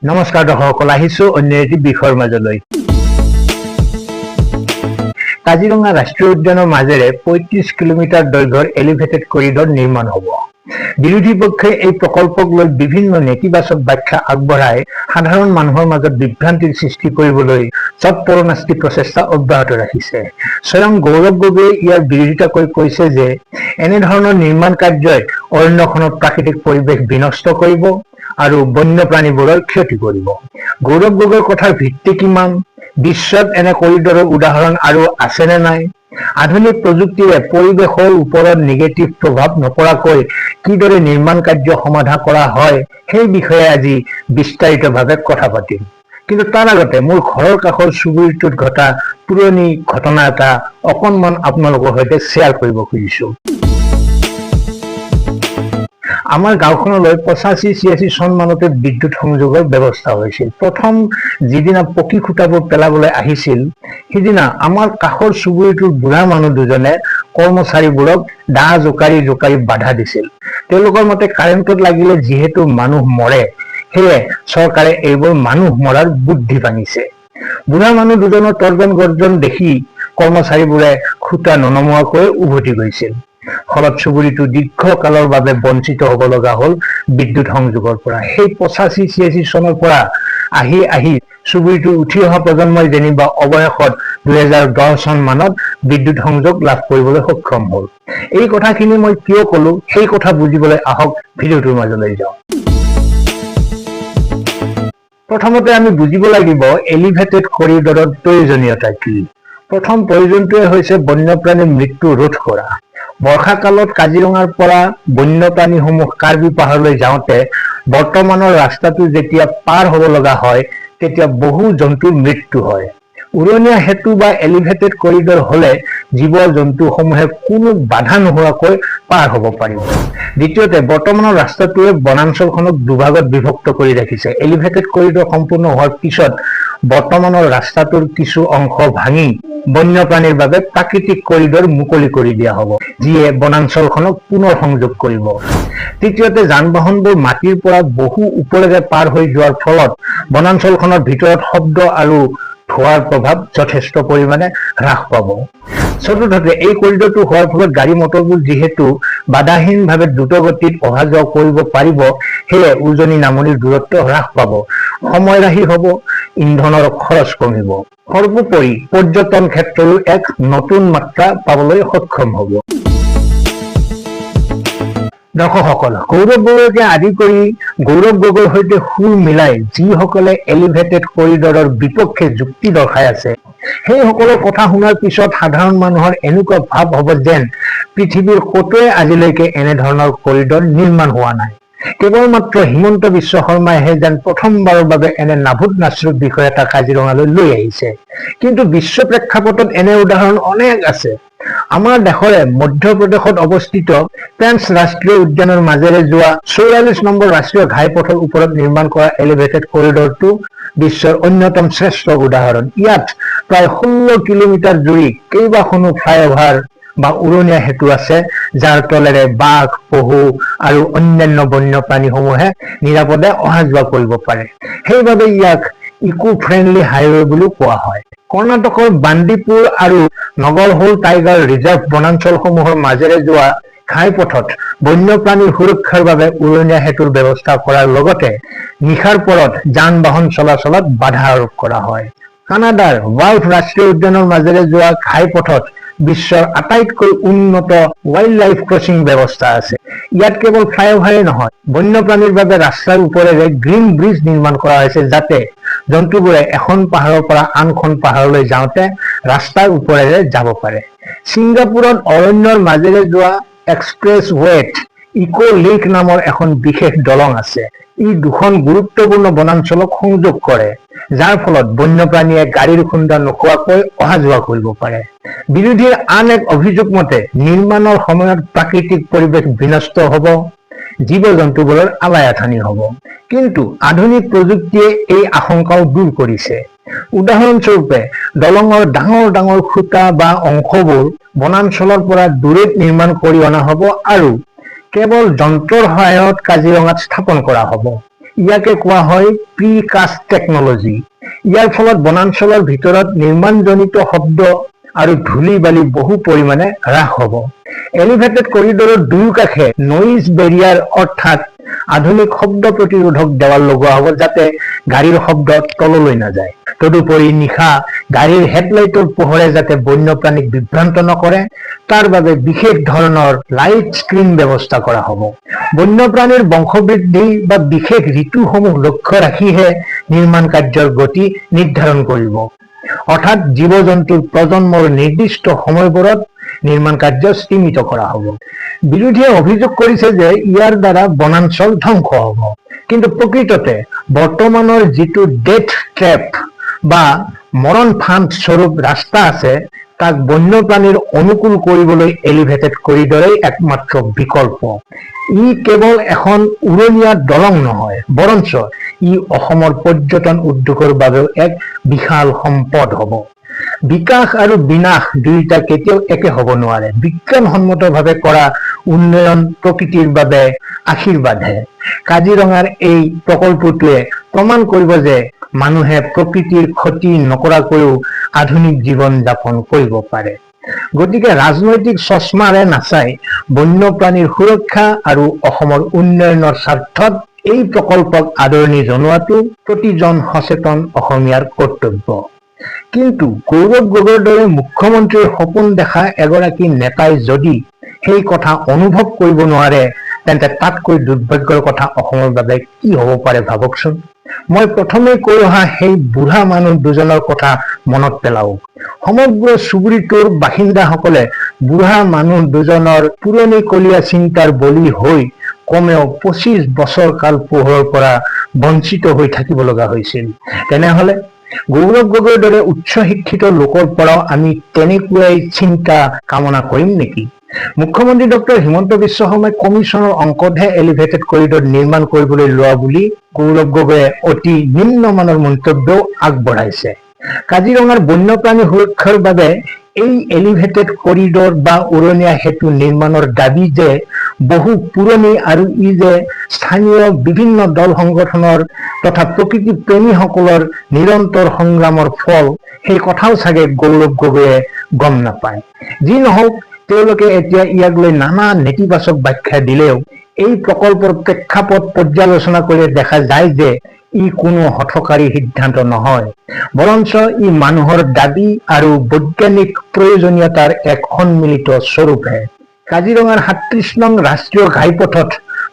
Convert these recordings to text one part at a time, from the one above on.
নমস্কাৰ দৰ্শকসকল, আহিছো অন্য এটি বিষয়ৰ মাজলৈ। কাজিৰঙা ৰাষ্ট্ৰীয় উদ্যানৰ মাজেৰে ৩৫ কিলোমিটাৰ দৈৰ্ঘ্যৰ এলিভেটেড কৰিডৰ নিৰ্মাণ হ'ব। বিৰোধী পক্ষই এই প্ৰকল্পক লৈ বিভিন্ন নেতিবাচক ব্যাখ্যা আগবঢ়াই সাধাৰণ মানুহৰ মাজত বিভ্ৰান্তিৰ সৃষ্টি কৰিবলৈ চটপৰণাস্তি প্ৰচেষ্টা অব্যাহত ৰাখিছে। স্বয়ং গৌৰৱ গগৈয়ে ইয়াৰ বিৰোধিতা কৰি কৈছে যে এনেধৰণৰ নিৰ্মাণ কাৰ্যই অৰণ্যখনৰ প্ৰাকৃতিক পৰিৱেশ বিনষ্ট কৰিব আৰু বন্যপ্ৰাণীবোৰৰ ক্ষতি কৰিব। গৌৰৱ গগৈৰ কথাৰ ভিত্তি কিমান? বিশ্বত এনে কৰিডৰৰ উদাহৰণ আৰু আছেনে নাই? আধুনিক প্ৰযুক্তিৰে পৰিৱেশৰ ওপৰত নিগেটিভ প্ৰভাৱ নপৰাকৈ কিদৰে নিৰ্মাণ কাৰ্য সমাধা কৰা হয় সেই বিষয়ে আজি বিস্তাৰিতভাৱে কথা পাতিম। কিন্তু তাৰ আগতে মোৰ ঘৰৰ কাষৰ চুবুৰীটোত ঘটা পুৰণি ঘটনা এটা অকণমান আপোনালোকৰ সৈতে শ্বেয়াৰ কৰিব খুজিছো। আমাৰ গাঁওখনলৈ ৮৫-৮৬ চন মানতে বিদ্যুৎ সংযোগৰ ব্যৱস্থা হৈছিল। প্ৰথম যিদিনা পকী খুঁটাবোৰ পেলাবলৈ আহিছিল সিদিনা আমাৰ কাষৰ চুবুৰীটোৰ বুঢ়া মানুহ দুজনে কৰ্মচাৰীবোৰক দা জোকাৰি জোকাৰি বাধা দিছিল। তেওঁলোকৰ মতে কাৰেণ্টত লাগিলে যিহেতু মানুহ মৰে, সেয়ে চৰকাৰে এইবোৰ মানুহ মৰাৰ বুদ্ধি ভাঙিছে। বুঢ়া মানুহ দুজনৰ তৰ্জন গৰ্জন দেখি কৰ্মচাৰীবোৰে খুঁটা ননমোৱাকৈ উভতি গৈছিল। ফলত চুবুৰীটো দীৰ্ঘকালৰ বাবে বঞ্চিত হ'ব লগা হ'ল বিদ্যুৎ সংযোগৰ পৰা। সেই ৮৫-৮৬ চনৰ পৰা আহি আহি চুবুৰীটো উঠি অহা প্ৰজন্মই যেনিবা অৱশেষত ২০১০ চন মানত বিদ্যুৎ সংযোগ লাভ কৰিবলৈ সক্ষম হ'ল। এই কথাখিনি মই কিয় ক'লো সেই কথা বুজিবলৈ আহক ভিডিঅ'টোৰ মাজলৈ যাওঁ। প্ৰথমতে আমি বুজিব লাগিব এলিভেটেড কৰিডৰৰ প্ৰয়োজনীয়তা কি। প্ৰথম প্ৰয়োজনটোৱে হৈছে বন্যপ্ৰাণীৰ মৃত্যু ৰোধ কৰা। বৰ্ষাকালত কাজিৰঙাৰ পৰা বন্যপ্ৰাণীসমূহ কাৰ্বি পাহাৰলৈ যাওঁতে বৰ্তমানৰ ৰাস্তাটো যেতিয়া পাৰ হ'ব লগা হয় তেতিয়া বহু জন্তুৰ মৃত্যু হয়। উৰণীয়া সেতু বা এলিভেটেড কৰিডৰ হ'লে জীৱ জন্তুসমূহে কোনো বাধা নোহোৱাকৈ পাৰ হ'ব পাৰিব। দ্বিতীয়তে, বৰ্তমানৰ ৰাস্তাটোৱে বনাঞ্চলখনক দুভাগত বিভক্ত কৰি ৰাখিছে। এলিভেটেড কৰিডৰ সম্পূৰ্ণ হোৱাৰ পিছত বৰ্তমানৰ ৰাস্তাটোৰ কিছু অংশ ভাঙি বন্যপ্ৰাণীৰ বাবে প্ৰাকৃতিক কৰিডৰ মুকলি কৰি দিয়া হ'ব, যিয়ে বনাঞ্চলখনক পুনৰ সংযোগ কৰিব। তৃতীয়তে, যান বাহনবোৰ মাটিৰ পৰা বহু ওপৰেৰে পাৰ হৈ যোৱাৰ ফলত বনাঞ্চলখনৰ ভিতৰত শব্দ আৰু ধোঁৱাৰ প্ৰভাৱ যথেষ্ট পৰিমাণে হ্ৰাস পাব। চতুৰ্থতে, এই কৰিডৰটো হোৱাৰ ফলত গাড়ী মটৰবোৰ যিহেতু বাধাহীনভাৱে দ্ৰুতগতিত অহা যোৱা কৰিব পাৰিব, সেয়ে উজনি নামনিৰ দূৰত্ব হ্ৰাস পাব, সময় ৰাহি হ'ব, ইন্ধনৰ খৰচ কমিব। সৰ্বোপৰি পৰ্যটন ক্ষেত্ৰৰো এক নতুন মাত্ৰা পাবলৈ সক্ষম হ'ব। দৰ্শকসকল, গৌৰৱ গগৈকে আদি কৰি গৌৰৱ গগৈৰ সৈতে সুৰ মিলাই যিসকলে এলিভেটেড কৰিডৰৰ বিপক্ষে যুক্তি দৰ্শাই আছে, সেইসকলৰ কথা শুনাৰ পিছত সাধাৰণ মানুহৰ এনেকুৱা ভাৱ হ'ব যেন পৃথিৱীৰ ক'তোৱে আজিলৈকে এনেধৰণৰ কৰিডৰ নিৰ্মাণ হোৱা নাই। কেৱল মাত্ৰ হিমন্ত বিশ্ব শৰ্মাইহে যেন প্ৰথমবাৰৰ বাবে এনে নাভুত নাচৰূপ বিষয় এটা কাজিৰঙালৈ লৈ আহিছে। কিন্তু বিশ্ব প্ৰেক্ষাপটত এনে উদাহৰণ অনেক আছে। আমাৰ দেশৰে মধ্যপ্ৰদেশত অৱস্থিত পেঞ্চ ৰাষ্ট্ৰীয় উদ্যানৰ মাজেৰে যোৱা ৪৪ নম্বৰ ৰাষ্ট্ৰীয় ঘাইপথৰ ওপৰত নিৰ্মাণ কৰা এলিভেটেড কৰিডৰটো বিশ্বৰ অন্যতম শ্ৰেষ্ঠ উদাহৰণ। ইয়াত প্ৰায় ১৬ কিলোমিটাৰ জুৰি কেইবাখনো ফ্লাইঅভাৰ বা উৰণীয়া সেতু আছে, যাৰ তলেৰে বাঘ, পহু আৰু অন্যান্য বন্যপ্ৰাণীসমূহে নিৰাপদে অহা যোৱা কৰিব পাৰে। সেইবাবে ইয়াক ইকো ফ্ৰেণ্ডলি হাইৱে বুলিও কোৱা হয়। কৰ্ণাটকৰ বান্দিপুৰ আৰু নগৰহোল টাইগাৰ ৰিজাৰ্ভ বনাঞ্চলসমূহৰ মাজেৰে যোৱা ঘাইপথত বন্যপ্ৰাণীৰ সুৰক্ষাৰ বাবে উৰণীয়া সেতুৰ ব্যৱস্থা কৰাৰ লগতে নিশাৰ পৰত যান বাহন চলাচলত বাধা আৰোপ কৰা হয়। কানাডাৰ ৱাল্ফ ৰাষ্ট্ৰীয় উদ্যানৰ মাজেৰে যোৱা ঘাইপথত বিশ্বৰ আটাইতকৈ উন্নত ৱাইল্ড লাইফ ক্ৰচিং ব্যৱস্থা আছে। ইয়াত কেৱল ফ্লাইঅভাৰেই নহয়, বন্যপ্ৰাণীৰ বাবে ৰাস্তাৰ ওপৰেৰে গ্ৰীণ ব্ৰিজ নিৰ্মাণ কৰা হৈছে, যাতে জন্তুবোৰে এখন পাহাৰৰ পৰা আনখন পাহাৰলৈ যাওঁতে ৰাস্তাৰ ওপৰেৰে যাব পাৰে। ছিংগাপুৰত অৰণ্যৰ মাজেৰে যোৱা এক্সপ্ৰেছ ৱেত ইকো লিংক নামৰ এখন বিশেষ দলং আছে। ই দুখন গুৰুত্বপূৰ্ণ বনাঞ্চলক সংযোগ কৰে, যাৰ ফলত বন্যপ্ৰাণীয়ে গাড়ীৰ খুন্দা নোখোৱাকৈ অহা যোৱা কৰিব পাৰে। বিৰোধীৰ আন এক অভিযোগ মতে নিৰ্মাণৰ সময়ত প্ৰাকৃতিক পৰিৱেশ বিনষ্ট হ'ব, জীৱ জন্তুবোৰৰ আলায়াথানি হ'ব। কিন্তু আধুনিক প্ৰযুক্তিয়ে এই আশংকাও দূৰ কৰিছে। উদাহৰণস্বৰূপে দলঙৰ ডাঙৰ ডাঙৰ খুঁটা বা অংশবোৰ বনাঞ্চলৰ পৰা দূৰৈত নিৰ্মাণ কৰি অনা হ'ব আৰু কেৱল যন্ত্ৰৰ সহায়ত কাজিৰঙাত স্থাপন কৰা হ'ব। ইয়াকে কোৱা হয় প্ৰিকাষ্ট টেকনলজি। ইয়াৰ ফলত বনাঞ্চলৰ ভিতৰত নিৰ্মাণজনিত শব্দ আৰু ধূলি বালি বহু পৰিমাণে হ্ৰাস হ'ব। এলিভেটেড কৰিডৰৰ দুয়োকাষে নইজ বেৰিয়াৰ অৰ্থাৎ আধুনিক শব্দ প্ৰতিৰোধক দেৱাল লগোৱা হ'ব, যাতে গাড়ীৰ শব্দ তললৈ নাযায়। তদুপৰি নিশা গাড়ীৰ হেডলাইটৰ পোহৰে যাতে বন্যপ্ৰাণীক বিভ্ৰান্ত নকৰে, তাৰ বাবে বিশেষ ধৰণৰ লাইট স্ক্ৰীন ব্যৱস্থা কৰা হ'ব। বন্যপ্ৰাণীৰ বংশবৃদ্ধি বা বিশেষ ঋতুসমূহ লক্ষ্য ৰাখিহে নিৰ্মাণ কাৰ্যৰ গতি নিৰ্ধাৰণ কৰিব, অৰ্থাৎ জীৱ জন্তুৰ প্ৰজন্মৰ নিৰ্দিষ্ট সময়বোৰত নিৰ্মাণ কাৰ্য সীমিত কৰা হ'ব। বিৰোধীয়ে অভিযোগ কৰিছে যে ইয়াৰ দ্বাৰা বনাঞ্চল ধ্বংস হ'ব, কিন্তু প্ৰকৃততে বৰ্তমানৰ যিটো ডেথ ট্ৰেপ বা মৰণ ফান্দ স্বৰূপ ৰাস্তা আছে, তাক বন্যপ্ৰাণীৰ অনুকূল কৰিবলৈ এলিভেটেড কৰিডৰেই একমাত্ৰ বিকল্প। ই কেৱল এখন উৰণীয়া দলং নহয়, বৰঞ্চ ই অসমৰ পৰ্যটন উদ্যোগৰ বাবেও এক বিশাল সম্পদ হ'ব। বিকাশ আৰু বিনাশ দুয়োটা কেতিয়াও একে হ'ব নোৱাৰে। বিজ্ঞানসন্মতভাৱে কৰা উন্নয়ন প্ৰকৃতিৰ বাবে আশীৰ্বাদহে। কাজিৰঙাৰ এই প্ৰকল্পটোৱে প্ৰমাণ কৰিব যে মানুহে প্ৰকৃতিৰ ক্ষতি নকৰাকৈও আধুনিক জীৱন যাপন কৰিব পাৰে। গতিকে ৰাজনৈতিক চশমাৰে নাচাই বন্যপ্ৰাণীৰ সুৰক্ষা আৰু অসমৰ উন্নয়নৰ স্বাৰ্থত এই প্ৰকল্পক আদৰণি জনোৱাটো প্ৰতিজন সচেতন অসমীয়াৰ কৰ্তব্য। কিন্তু গৌৰৱ গগৈৰ দৰে মুখ্যমন্ত্ৰীৰ সপোন দেখা এগৰাকী নেতাই যদি সেই কথা অনুভৱ কৰিব নোৱাৰে, তেন্তে তাতকৈ দুৰ্ভাগ্যৰ কথা অসমৰ বাবে কি হ'ব পাৰে ভাবকচোন। মই প্ৰথমেই কৈ অহা সেই বুঢ়া মানুহ দুজনৰ কথা মনত পেলাওক। সমগ্ৰ চুবুৰীটোৰ বাসিন্দাসকলে বুঢ়া মানুহ দুজনৰ পুৰণি কলীয়া চিন্তাৰ বলি হৈ কমেও 25 বছৰ কাল পোহৰৰ পৰা বঞ্চিত হৈ থাকিব লগা হৈছিল। তেনেহলে গৌৰৱ গগৈৰ দৰে উচ্চ শিক্ষিত লোকৰ পৰাও আমি তেনেকুৱাই চিন্তা কামনা কৰিম নেকি? মুখ্যমন্ত্ৰী ডক্টৰ হিমন্ত বিশ্ব শৰ্মাই কমিশ্যনৰ অংকতহে এলিভেটেড কৰিডৰ নিৰ্মাণ কৰিবলৈ লোৱা বুলি গৌৰৱ গগৈয়ে অতি নিম্নমানৰ মন্তব্যও আগবঢ়াইছে। কাজিৰঙাৰ বন্যপ্ৰাণী সুৰক্ষাৰ বাবে এই এলিভেটেড কৰিডৰ বা উৰণীয়া সেতু নিৰ্মাণৰ দাবী যে বহু পুৰণি আৰু ই যে স্থানীয় বিভিন্ন দল সংগঠনৰ তথা প্ৰকৃতি প্ৰেমীসকলৰ নিৰন্তৰ সংগ্ৰামৰ ফল, সেই কথাও চাগে গৌৰৱ গগৈয়ে গম নাপায়। যি নহওক, তেওঁলোকে এতিয়া ইয়াক লৈ নানা নেতিবাচক ব্যাখ্যা দিলেও এই প্ৰকল্পৰ প্ৰেক্ষাপট পৰ্যালোচনা কৰি দেখা যায় যে ই কোনো হঠকাৰী সিদ্ধান্ত নহয়, বৰঞ্চ ই মানুহৰ দাবী আৰু বৈজ্ঞানিক প্ৰয়োজনীয়তাৰ এক সন্মিলিত স্বৰূপহে। কাজিৰঙাৰ 37 নং ৰাষ্ট্ৰীয় ঘাইপথত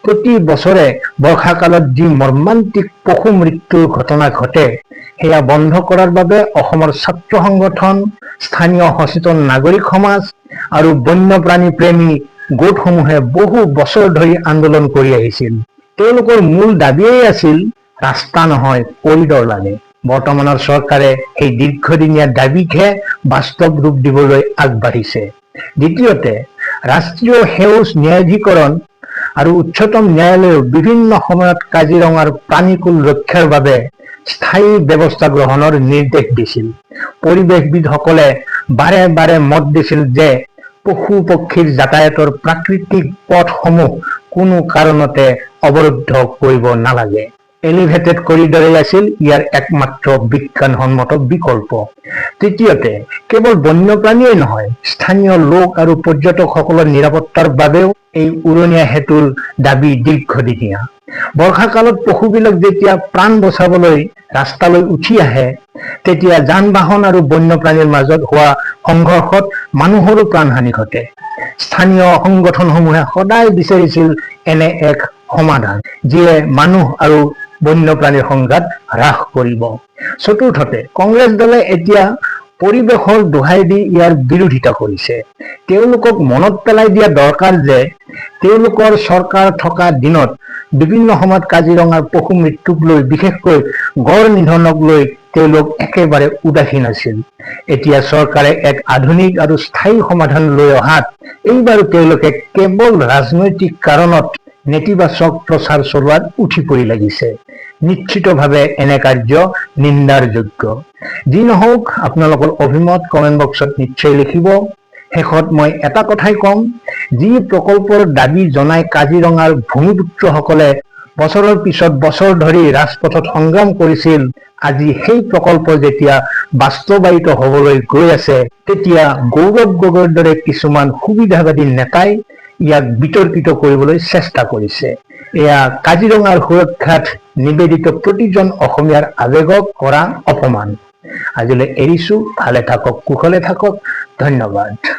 প্ৰতি বছৰে বৰ্ষাকালত যি মৰ্মান্তিক পশু মৃত্যুৰ ঘটনা ঘটে, সেয়া বন্ধ কৰাৰ বাবে অসমৰ ছাত্ৰ সংগঠন, স্থানীয় সচেতন নাগৰিক সমাজ আৰু বন্যপ্ৰাণী প্ৰেমী গোটসমূহে বহু বছৰ ধৰি আন্দোলন কৰি আহিছিল। তেওঁলোকৰ মূল দাবীয়েই আছিল ৰাস্তা নহয়, কৰিডৰ লাগে। বৰ্তমানৰ চৰকাৰে সেই দীৰ্ঘদিনীয়া দাবীকহে বাস্তৱ ৰূপ দিবলৈ আগবাঢ়িছে। দ্বিতীয়তে, ৰাষ্ট্ৰীয় সেউজ ন্যায়াধিকৰণ আৰু উচ্চতম ন্যায়ালয়েও বিভিন্ন সময়ত কাজিৰঙাৰ প্ৰাণীকুল ৰক্ষাৰ বাবে স্থায়ী ব্যৱস্থা গ্ৰহণৰ নিৰ্দেশ দিছিল। পৰিৱেশবিদসকলে বাৰে বাৰে মত দিছিল যে পশু পক্ষীৰ যাতায়াতৰ প্ৰাকৃতিক পথসমূহ কোনো কাৰণতে অৱৰুদ্ধ কৰিব নালাগে। এলিভেটেড কৰিডৰেই আছিল ইয়াৰ একমাত্ৰ বিজ্ঞানসন্মত বিকল্প। তৃতীয়তে, কেৱল বন্যপ্ৰাণীয়ে নহয়, স্থানীয় লোক আৰু পৰ্যটকসকলৰ নিৰাপত্তাৰ বাবেও এই উৰণীয়া সেতুৰ দাবী দীৰ্ঘদিনীয়া। বৰ্ষাকালত পশুবিলাক যেতিয়া প্ৰাণ বচাবলৈ ৰাস্তালৈ উঠি আহে, তেতিয়া যান বাহন আৰু বন্যপ্ৰাণীৰ মাজত হোৱা সংঘৰ্ষত মানুহৰো প্ৰাণহানি ঘটে। স্থানীয় সংগঠনসমূহে সদায় বিচাৰিছিল এনে এক সমাধান, যিয়ে মানুহ আৰু বন্যপ্ৰাণীৰ সংঘাত হ্ৰাস কৰিব। চতুৰ্থতে, কংগ্ৰেছ দলে এতিয়া পৰিৱেশৰ দোহাই দি ইয়াৰ বিৰোধিতা কৰিছে। তেওঁলোকক মনত পেলাই দিয়া দৰকাৰ যে তেওঁলোকৰ চৰকাৰ থকা দিনত বিভিন্ন সময়ত কাজিৰঙাৰ পশু মৃত্যুক লৈ, বিশেষকৈ গড় নিধনক লৈ তেওঁলোক একেবাৰে উদাসীন আছিল। এতিয়া চৰকাৰে এক আধুনিক আৰু স্থায়ী সমাধান লৈ অহাত এইবাৰো তেওঁলোকে কেৱল ৰাজনৈতিক কাৰণত নেতিবাচক প্ৰচাৰ চলোৱাত উঠি পৰি লাগিছে। নিশ্চিতভাৱে এনে কাৰ্য নিন্দাৰ যোগ্য। যি নহওক, আপোনালোকৰ অভিমত কমেণ্ট বক্সত নিশ্চয় লিখিব। শেষত মই এটা কথাই কম, যি প্ৰকল্পৰ দাবী জনাই কাজিৰঙাৰ ভূমিপুত্ৰসকলে বছৰৰ পিছত বছৰ ধৰি ৰাজপথত সংগ্ৰাম কৰিছিল। আজি সেই প্ৰকল্প যেতিয়া বাস্তৱায়িত হবলৈ গৈ আছে, তেতিয়া গৌৰৱ গগৈৰ দৰে কিছুমান সুবিধাবাদী নেতাই ইয়াক বিতৰ্কিত কৰিবলৈ চেষ্টা কৰিছে। এয়া কাজিৰঙাৰ সুৰক্ষাত নিবেদিত প্ৰতিজন অসমীয়াৰ আৱেগক কৰা অপমান। আজিলৈ এৰিছো, ভালে থাকক, কুশলে থাকক, ধন্যবাদ।